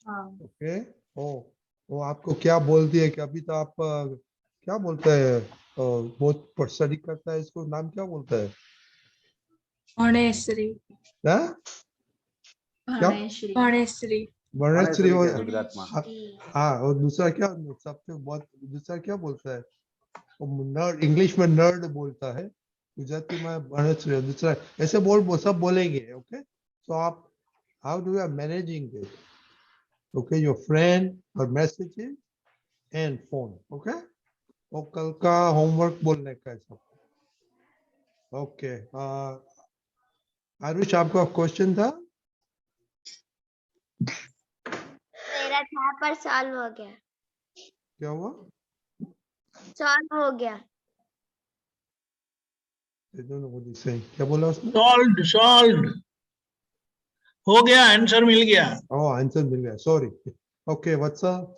हाँ ओके, वो आपको क्या बोलती है कि अभी तो आप क्या बोलते हैं, बहुत स्टडी करता है, इसको नाम क्या बोलता है? भणेश्वरी। हाँ? क्या? भणेश्वरी। भणेश्वरी। वर्णश्री हो, गुजरात में। हाँ, और दूसरा क्या, सबसे बहुत दूसरा क्या बोलता है वो? नर्ड, इंग्लिश में नर्ड बोलता है, गुजराती में वर्णश्री, दूसरा ऐसे बोल सब बोलेंगे। ओके, सो आप, how do you are managing it? Okay, your friend और मैसेजेस एंड फोन। ओके, और कल का होमवर्क बोलने का है सब। ओके, आरुष आपका क्वेश्चन था? मेरा था पर सॉल्व हो गया। क्या हुआ? सॉल्व हो गया। I don't know what he's saying. क्या बोला उसने? सॉल्व्ड हो गया, आंसर मिल गया। Oh, आंसर मिल गया, सॉरी। Okay, what's up?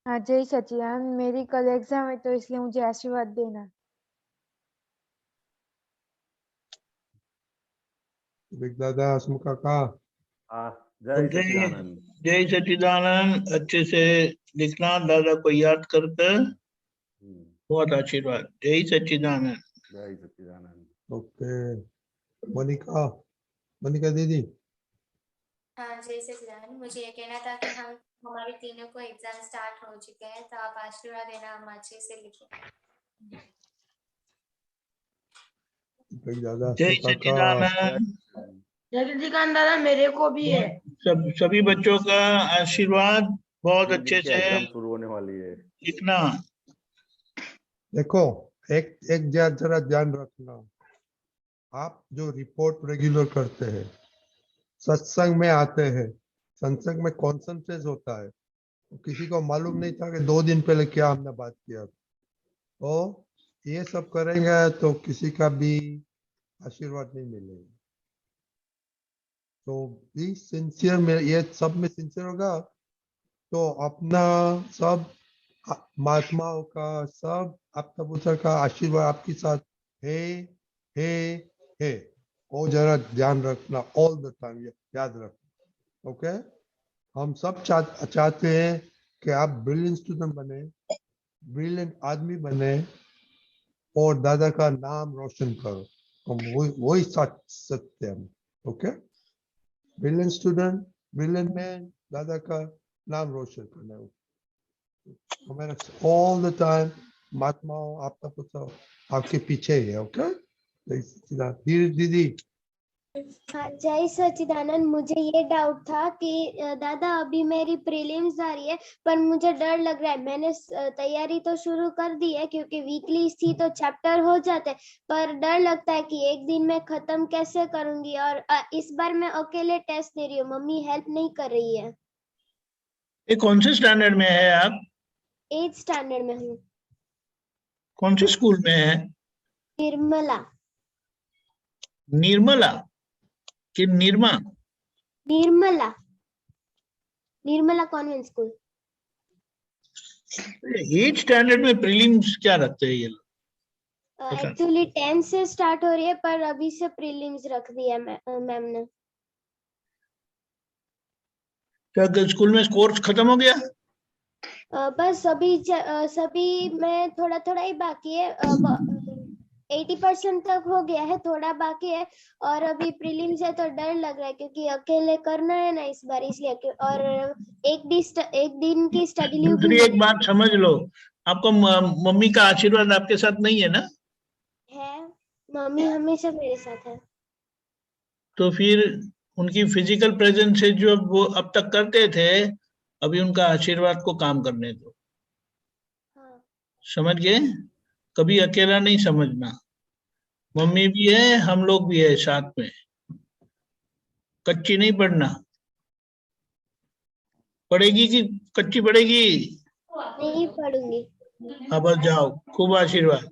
हाँ जय सचिदानंद, मेरी कल एग्जाम है तो इसलिए मुझे आशीर्वाद देना। बिग दादा, हसमुख काका। जय जय सच्चिदानंद। जय सच्चिदानंद। अच्छे से लिखना, दादा को याद कर कर, बहुत आशीर्वाद। जय सच्चिदानंद। जय सच्चिदानंद। ओके, मोनिका, मोनिका दीदी। हाँ जय सच्चिदानंद, मुझे ये कहना था कि हम हमारे तीनों को एग्जाम स्टार्ट हो चुके हैं, तो आप आशीर्वाद देना, हम अच्छे से लिखें। बिग दादा, जय हसमुख काका। सच्चिदानंद। जगदीकांत दादा मेरे को भी है। सभी बच्चों का आशीर्वाद, बहुत अच्छे से एग्जाम शुरू होने वाली है। लिखना। देखो, एक एक जरा ध्यान रखना, आप जो रिपोर्ट रेगुलर करते हैं, सत्संग में आते हैं, सत्संग में कॉन्सेंट्रेट होता है, तो किसी को मालूम नहीं था कि 2 दिन पहले क्या हमने बात किया, तो ये सब करेंगे तो किसी का भी आशीर्वाद नहीं मिलेगा। तो बी सिंसियर में, ये सब में सिंसियर होगा तो अपना सब महात्माओं का, सब आपका पुत्र का आशीर्वाद आपके साथ है, वो जरा ध्यान रखना, ऑल द टाइम याद रखना। ओके, हम सब चाहते हैं कि आप ब्रिलियंट स्टूडेंट बने, ब्रिलियंट आदमी बने और दादा का नाम रोशन करो, हम वही सत्य है। Okay, brilliant student, brilliant man, दादा का नाम रोशन करना है हमारा ऑल द टाइम। महात्माओं, आपका पुत्र आपके पीछे ही है। ओके दीदी। हाँ जय सचिदानंद, मुझे ये डाउट था कि दादा अभी मेरी प्रीलिम्स आ रही है पर मुझे डर लग रहा है। मैंने तैयारी तो शुरू कर दी है क्योंकि वीकली थी तो चैप्टर हो जाते, पर डर लगता है कि एक दिन में खत्म कैसे करूंगी। और इस बार मैं अकेले टेस्ट दे रही हूँ, मम्मी हेल्प नहीं कर रही है। ये कौन से स्टैंडर्ड में है आप? 8th स्टैंडर्ड में हूँ। कौन से स्कूल में है? निर्मला। निर्मला कि Nirma? Nirmala, Nirmala convent school. 8th standard में प्रीलिम्स क्या रखते हैं ये लोग? एक्चुअली 10th से स्टार्ट हो रही है पर अभी से प्रीलिम्स रख दिया मैम ने। क्या स्कूल में कोर्स खत्म हो गया? बस सभी में थोड़ा थोड़ा ही बाकी है। 80% तक हो गया है, थोड़ा बाकी है। और अभी प्रीलिम्स है तो डर लग रहा है क्योंकि अकेले करना है ना इस बार, इसलिए। और एक दिन की स्टडी लीव। दूसरी एक बात समझ लो, आपको मम्मी का आशीर्वाद आपके साथ नहीं है ना? है, मम्मी हमेशा मेरे साथ है। तो फिर उनकी फिजिकल प्रेजेंस से जो वो अब तक करते थे, अभी उनका आशीर्वाद को काम करने दो। हाँ। समझ गए? कभी अकेला नहीं समझना, मम्मी भी है, हम लोग भी है साथ में, कच्ची नहीं पढ़ना। पढ़ेगी कि कच्ची पढ़ेगी? नहीं पढ़ूंगी। अब जाओ, खूब आशीर्वाद।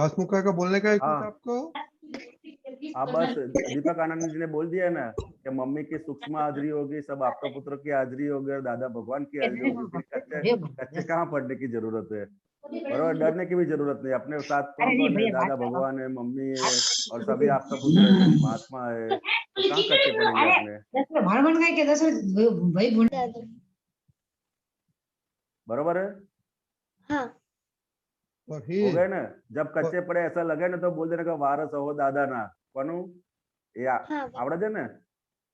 हसमुख का बोलने का है कुछ हाँ आपको? हाँ, बस दीपक आनंद जी ने बोल दिया ना कि मम्मी की सूक्ष्म हाजिरी होगी, सब आपका पुत्र की हाजिरी होगी और दादा भगवान की हाजिरी होगी, फिर कच्चे कच्चे कहाँ पढ़ने की जरूरत है। बराबर, डरने की भी जरूरत नहीं। अपने साथ कौन कौन है? दादा भगवान है, मम्मी है और सभी आपका पुत्र है, महात्मा है, तो कहाँ कच्चे पड़ेंगे अपने। बरोबर है, हाँ और हो ही गए ना। जब कच्चे पड़े ऐसा लगे ना तो बोल देने का वारस हो दादा ना कोनु ये हाँ आवड़े है ना।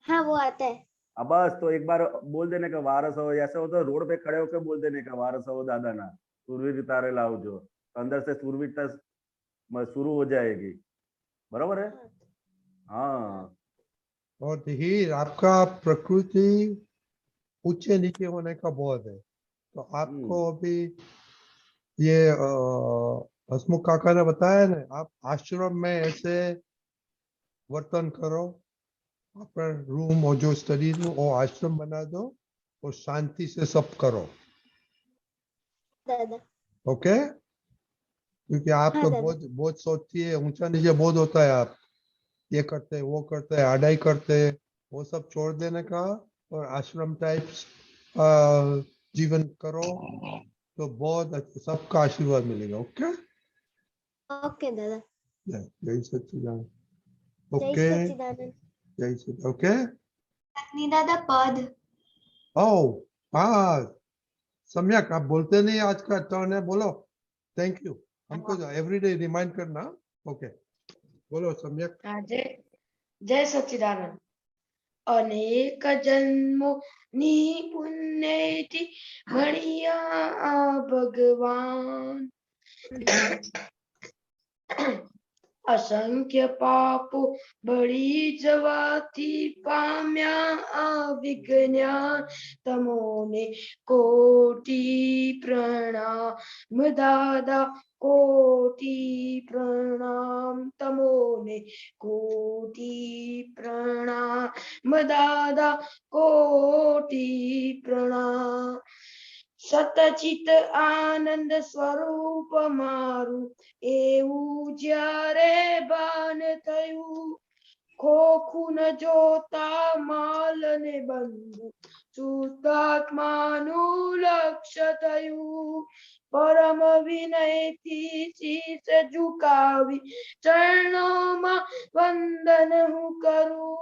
हाँ वो आता है। अब बस तो एक बार बोल देने का वारस हो, ऐसे हो तो रोड पे खड़े होकर बोल देने का वारस हो दादा ना, सूरवीर तारे लाओ जो, तो अंदर से सूरवीरता शुरू हो जाएगी। बरोबर है। हाँ और ही आपका प्रकृति ऊंचे नीचे होने का बहुत है, तो आपको अभी ये हसमुख काका ने बताया ना, आप आश्रम में ऐसे वर्तन करो, अपना रूम और जो स्टडी रूम वो आश्रम बना दो और शांति से सब करो। दादा ओके, क्योंकि आप हाँ तो दादा। बहुत बहुत सोचती है, ऊंचा नीचे बहुत होता है, आप ये करते हैं वो करते हैं आडाई करते हैं, वो सब छोड़ देने का और आश्रम टाइप्स जीवन करो तो बहुत सबका आशीर्वाद मिलेगा। ओके ओके दादा। जय सच्चिदानंद। जय ओके सच्चिदानंद। जय सच्चिदानंद। ओके नहीं दादा पद। ओ हाँ सम्यक, आप बोलते नहीं, आज का टर्न है, बोलो थैंक यू। हमको एवरीडे रिमाइंड करना। ओके बोलो सम्यक। जय जय सच्चिदानंद। अनेक जन्मों नी पुण्यति मणिया भगवान, असंख्य पापो बड़ी जवाती पाम्या अविज्ञान, तमोने कोटि प्रणाम दादा, कोटि प्रणाम तमोने, कोटि प्रणाम दादा, कोटि प्रणाम। સતચિત આનંદ સ્વરૂપ મારું એવું જ્યારે ભાન થયું, ખોખું ન જોતા માલ ને બંધુ શુદ્ધાત્માનું લક્ષ્ય થયું, પરમ વિનયથી શીશ ઝુકાવી ચરણોમાં વંદન હું કરું,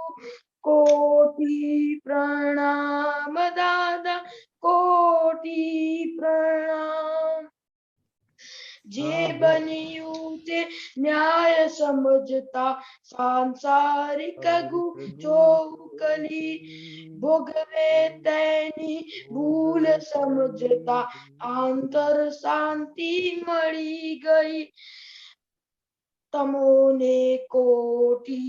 કોટી પ્રણામ દાદા, कोटि प्रणाम। जे बनिયું તે ન્યાય સમજતા સાંસારિક ચોકલી, ભોગવે તેની ભૂલ સમજતા આંતર શાંતિ મળી ગઈ, તમોને કોટી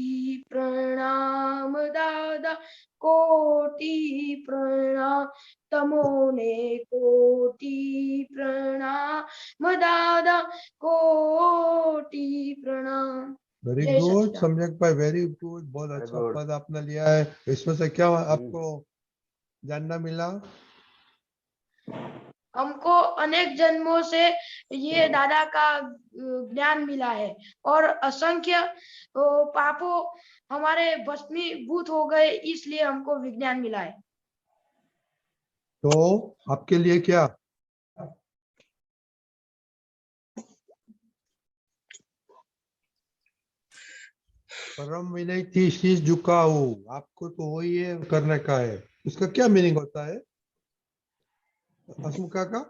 પ્રણામ દાદા, कोटि प्रणाम तमोने, कोटि प्रणाम दादा, कोटि प्रणाम। वेरी जय गुड सच्चिदानंद। सम्यक भाई, वेरी गुड, बहुत अच्छा good. पद आपने लिया है। इसमें से क्या आपको जानना मिला? हमको अनेक जन्मों से ये दादा का ज्ञान मिला है और असंख्य पापों हमारे भस्मीभूत हो गए, इसलिए हमको विज्ञान मिला है। तो आपके लिए क्या? परम विनय थी शीश झुकाओ, आपको तो वही है करने का है। उसका क्या मीनिंग होता है हसमुखा का?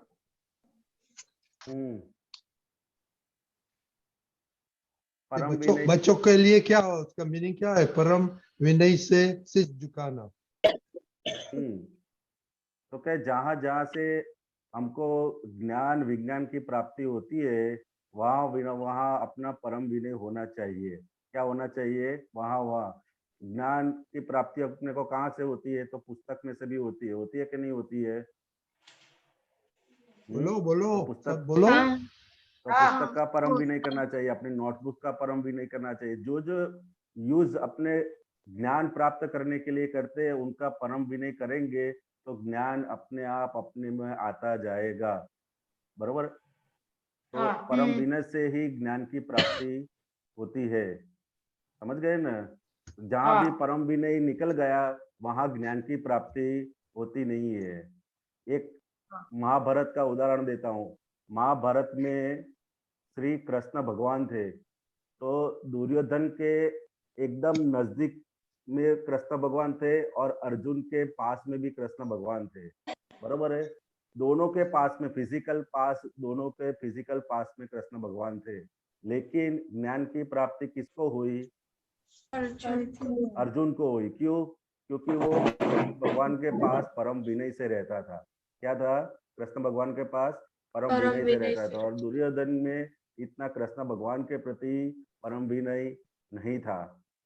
बच्चों के लिए क्या उसका मीनिंग क्या है? परम विनय से शीश झुकाना। तो क्या जहां जहां से हमको ज्ञान विज्ञान की प्राप्ति होती है वहां अपना परम विनय होना चाहिए। क्या होना चाहिए? वहां ज्ञान की प्राप्ति अपने को कहाँ से होती है? तो पुस्तक में से भी होती है कि नहीं होती है? बोलो बोलो तो पुस्तक बोलो। तो पुस्तक का परम भी नहीं करना चाहिए, अपनी नोटबुक का परम भी नहीं करना चाहिए। जो जो यूज अपने ज्ञान प्राप्त करने के लिए करते हैं उनका परम भी नहीं करेंगे तो ज्ञान अपने आप अपने में आता जाएगा। बरोबर। तो हाँ। परम विनय से ही ज्ञान की प्राप्ति होती है, समझ गए ना। जहां भी हाँ। परम विनय निकल गया वहां ज्ञान की प्राप्ति होती नहीं है। एक महाभारत का उदाहरण देता हूँ। महाभारत में श्री कृष्ण भगवान थे, तो दुर्योधन के एकदम नजदीक में कृष्ण भगवान थे और अर्जुन के पास में भी कृष्ण भगवान थे, बरोबर है। दोनों के पास में दोनों के फिजिकल पास में कृष्ण भगवान थे, लेकिन ज्ञान की प्राप्ति किसको हुई? अर्जुन को हुई। क्यों? क्योंकि वो भगवान के पास परम विनय से रहता था। क्या था? कृष्ण भगवान के पास परम विनय से रहता था, और दुर्योधन में इतना कृष्ण भगवान के प्रति परम विनय नहीं था,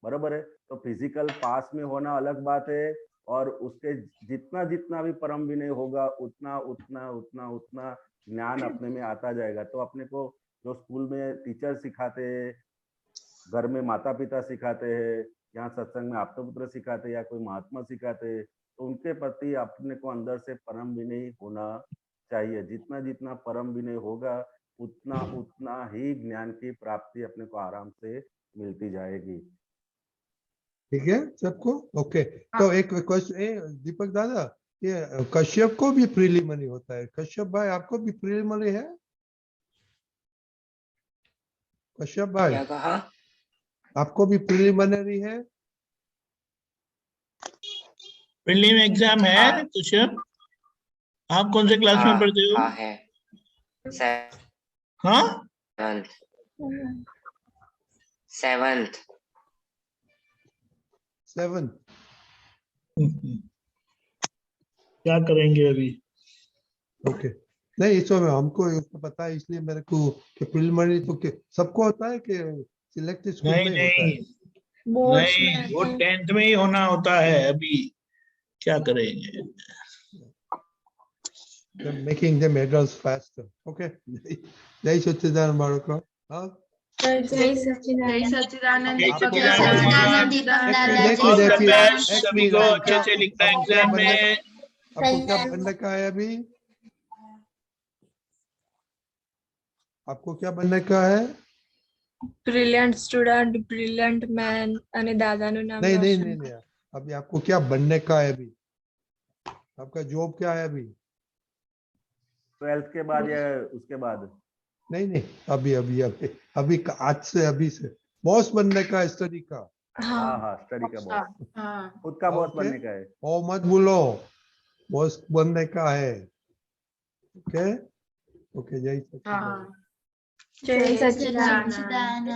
बराबर है। तो फिजिकल पास में होना अलग बात है, और उसके जितना जितना भी परम विनय होगा उतना उतना उतना उतना ज्ञान अपने में आता जाएगा। तो अपने को जो स्कूल में टीचर सिखाते हैं, घर में माता पिता सिखाते हैं, यहाँ सत्संग में आप्तपुत्र सिखाते हैं या कोई महात्मा सिखाते हैं, तो उनके प्रति अपने को अंदर से परम विनय होना चाहिए। जितना जितना परम विनय होगा उतना उतना ही ज्ञान की प्राप्ति अपने को आराम से मिलती जाएगी। ठीक है सबको? ओके। तो एक क्वेश्चन, दीपक दादा, ये कश्यप को भी प्रीलिमिनरी होता है? कश्यप भाई आपको भी प्रीलिमिनरी है? कश्यप भाई क्या कहा? आपको भी प्रीलिमिनरी है? प्रीलिम एग्जाम है कश्यप? आप कौन से क्लास में पढ़ते हो? हाँ है। हाँ, सेवंथ। क्या करेंगे अभी? ओके। नहीं, इस समय हमको पता है, इसलिए मेरे को कि प्रीलिमिनरी तो सबको होता है कि सिलेक्टेड स्कूल में नहीं होता है? नहीं, वो 10th में ही होना होता है। अभी क्या करेंगे? Making them adults faster. Okay. जय सच्चिदानंद बालको। हाँ, जय सच्चिदानंद दीपक सभी को अच्छे से लिखना एग्जाम में। आपको क्या बनने का है अभी? आपको क्या बनने का है? ब्रिलियंट स्टूडेंट, ब्रिलियंट मैन અને દાદાનું નામ नहीं नहीं રોશન। नहीं, अभी आपको क्या बनने का है? अभी आपका जॉब क्या है अभी? 12th के बाद या उसके बाद? नहीं नहीं, अभी अभी अभी अभी आज से, अभी से बॉस बनने का है, स्टडी का। हाँ हाँ, स्टडी का बॉस, खुद का बॉस बनने का है। ओ मत भूलो, बॉस बनने का है। ओके ओके, जय सच्चिदानंद। जय सच्चिदानंद। सच्चिदानंद।